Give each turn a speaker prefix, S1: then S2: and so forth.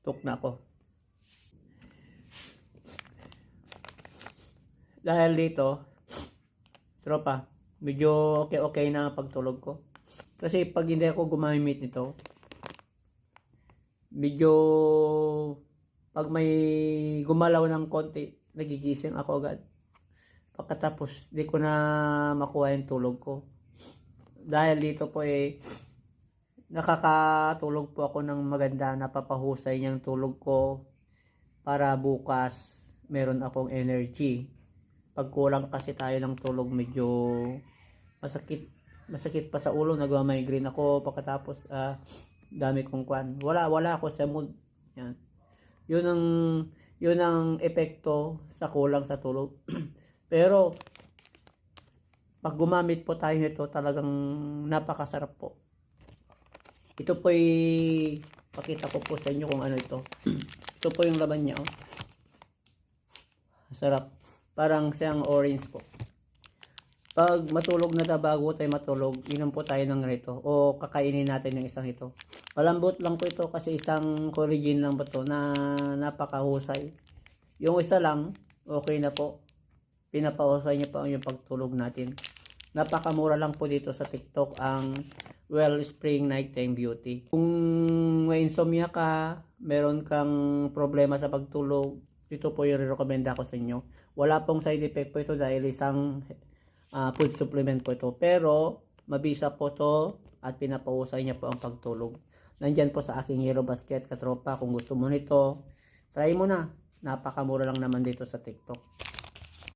S1: tuk na ako. Dahil dito, tropa, medyo okay na pagtulog ko. Kasi pag hindi ako gumamit nito, medyo pag may gumalaw ng konti, nagigising ako agad. Pagkatapos, di ko na makuha yung tulog ko. Dahil dito po nakakatulog po ako ng maganda, napapahusay niyang tulog ko para bukas meron akong energy. Pag kulang kasi tayo ng tulog, medyo masakit pa sa ulo, nagma-migraine ako pagkatapos dami kong kwan. Wala ako sa mood. Yan. Yun ang epekto sa kulang sa tulog. Pero pag gumamit po tayo nito, talagang napakasarap po. Ito po pakita ko po sa inyo kung ano ito. Ito po yung laman niya. Oh. Sarap. Parang siyang orange po. Pag matulog na tayo, bago tayo matulog, inom po tayo ng rito. O kakainin natin ng isang ito. Malambot lang po ito kasi isang collagen lang po ito na napakahusay. Yung isa lang, okay na po. Pinapahusay niya pa yung pagtulog natin. Napakamura lang po dito sa TikTok ang Wellspring Nighttime Beauty. Kung may insomnia ka, meron kang problema sa pagtulog, ito po yung recommend ko sa inyo. Wala pong side effect po ito dahil isang food supplement po ito. Pero mabisa po ito at pinapahusay niya po ang pagtulog. Nandyan po sa aking Yellow Basket, katropa. Kung gusto mo nito, try mo na. Napakamura lang naman dito sa TikTok.